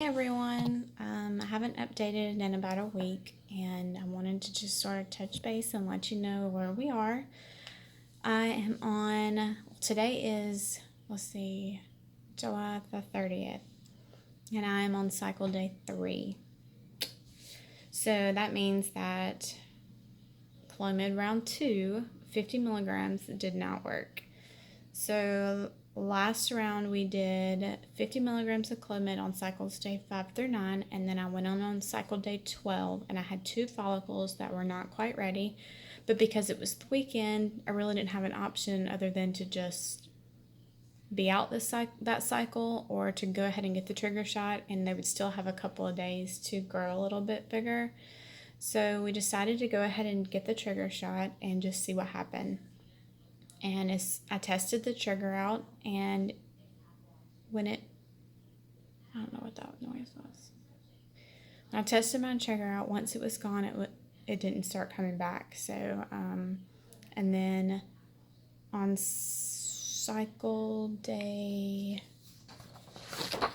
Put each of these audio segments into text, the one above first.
Hey everyone, I haven't updated in about a week and I wanted to just sort of touch base and let you know where we are. I am on, today is, July the 30th, and I am on cycle day 3. So that means that Clomid round 2, 50 milligrams, did not work. So last round we did 50 milligrams of Clomid on cycles day 5 through 9, and then I went on cycle day 12, and I had 2 follicles that were not quite ready, but because it was the weekend, I really didn't have an option other than to just be out that cycle or to go ahead and get the trigger shot, and they would still have a couple of days to grow a little bit bigger. So we decided to go ahead and get the trigger shot and just see what happened. And I tested the trigger out, and when I don't know what that noise was. When I tested my trigger out, once it was gone, it didn't start coming back. So, and then on cycle day, I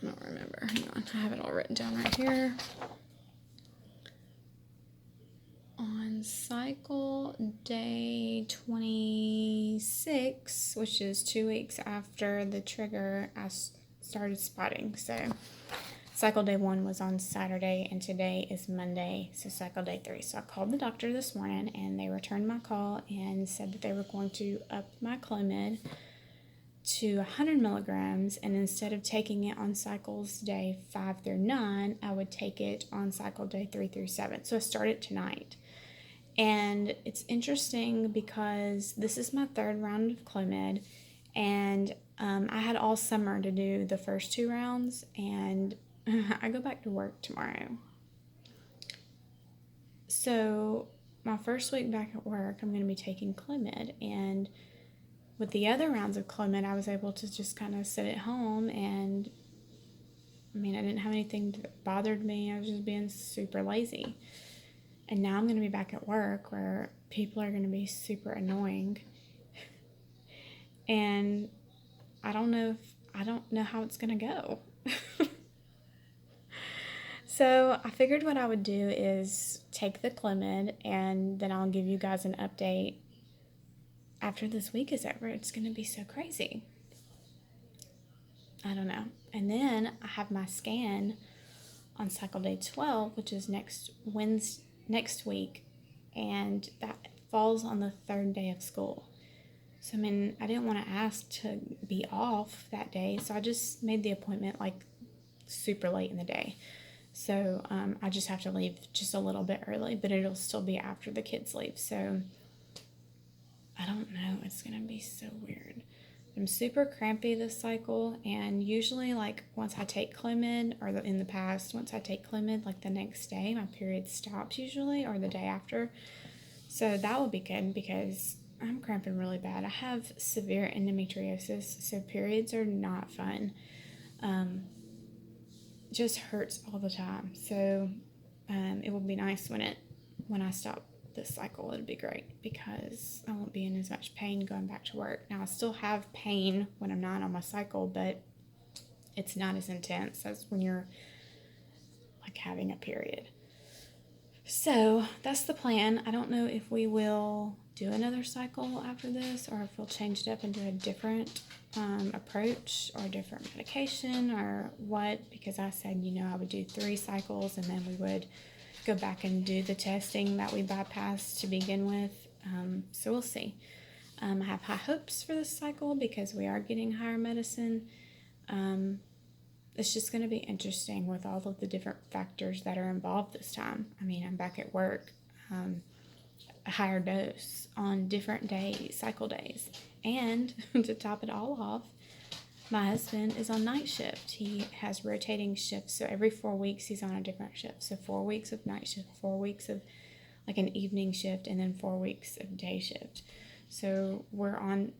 don't remember. Hang on, I have it all written down right here. On cycle day 26, which is 2 weeks after the trigger, I started spotting. So cycle day 1 was on Saturday, and today is Monday, so cycle day 3. So I called the doctor this morning, and they returned my call and said that they were going to up my Clomid to 100 milligrams, and instead of taking it on cycles day 5 through 9, I would take it on cycle day 3 through 7. So I started tonight. And it's interesting because this is my 3rd round of Clomid, and I had all summer to do the first 2 rounds, and I go back to work tomorrow. So my first week back at work, I'm going to be taking Clomid, and with the other rounds of Clomid, I was able to just kind of sit at home, and I didn't have anything that bothered me. I was just being super lazy. And now I'm going to be back at work where people are going to be super annoying. And I don't know how it's going to go. So I figured what I would do is take the Clomid, and then I'll give you guys an update after this week is over. It's going to be so crazy. I don't know. And then I have my scan on cycle day 12, which is next week, and that falls on the 3rd day of school. So I didn't want to ask to be off that day, so I just made the appointment like super late in the day. So I just have to leave just a little bit early, but it'll still be after the kids leave. So I don't know, it's gonna be so weird. I'm super crampy this cycle, and usually like once I take Clomid, or in the past, once I take Clomid, like the next day my period stops usually, or the day after. So that will be good because I'm cramping really bad. I have severe endometriosis, so periods are not fun. Just hurts all the time. So it will be nice when I stop this cycle. It'll be great because I won't be in as much pain going back to work. Now I still have pain when I'm not on my cycle, but it's not as intense as when you're like having a period. So that's the plan. I don't know if we will do another cycle after this, or if we'll change it up and do a different approach or a different medication or what, because I said I would do 3 cycles, and then we would go back and do the testing that we bypassed to begin with. So we'll see. I have high hopes for this cycle because we are getting higher medicine. It's just going to be interesting with all of the different factors that are involved this time. I'm back at work, a higher dose on different days, cycle days. And to top it all off, my husband is on night shift. He has rotating shifts, so every 4 weeks he's on a different shift. So 4 weeks of night shift, 4 weeks of like an evening shift, and then 4 weeks of day shift. So we're in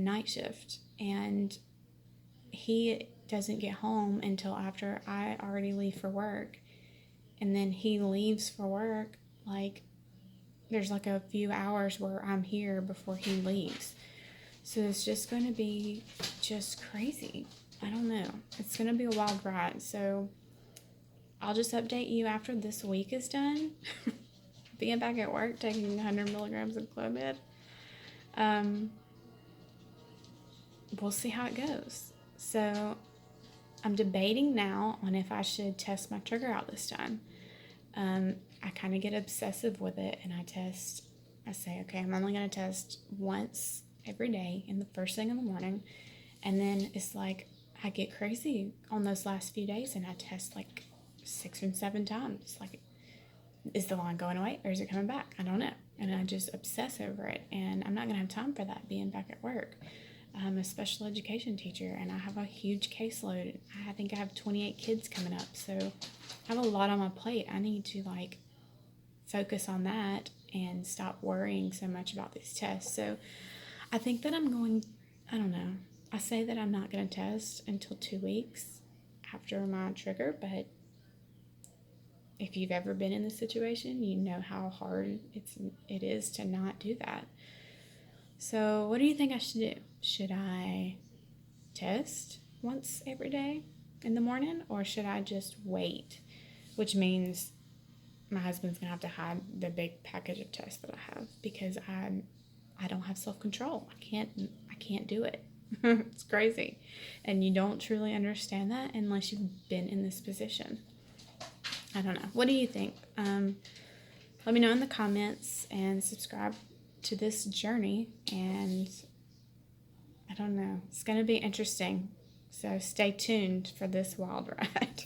night shift, and he doesn't get home until after I already leave for work. And then he leaves for work, like there's like a few hours where I'm here before he leaves. So it's just going to be just crazy. I don't know. It's going to be a wild ride. So I'll just update you after this week is done. Being back at work, taking 100 milligrams of Clomid. We'll see how it goes. So I'm debating now on if I should test my trigger out this time. I kind of get obsessive with it, and I say, okay, I'm only going to test once every day in the first thing in the morning. And then it's like I get crazy on those last few days, and I test like 6 or 7 times. Like, is the line going away or is it coming back? I don't know. And I just obsess over it, and I'm not going to have time for that being back at work. I'm a special education teacher, and I have a huge caseload. I think I have 28 kids coming up, so I have a lot on my plate. I need to focus on that and stop worrying so much about these tests. So I think that I don't know. I say that I'm not going to test until 2 weeks after my trigger, but if you've ever been in this situation, you know how hard it is to not do that. So what do you think I should do? Should I test once every day in the morning, or should I just wait? Which means my husband's gonna have to hide the big package of tests that I have, because I don't have self-control. I can't do it. It's crazy. And you don't truly understand that unless you've been in this position. I don't know. What do you think? Let me know in the comments, and subscribe to this journey. And I don't know. It's going to be interesting. So stay tuned for this wild ride.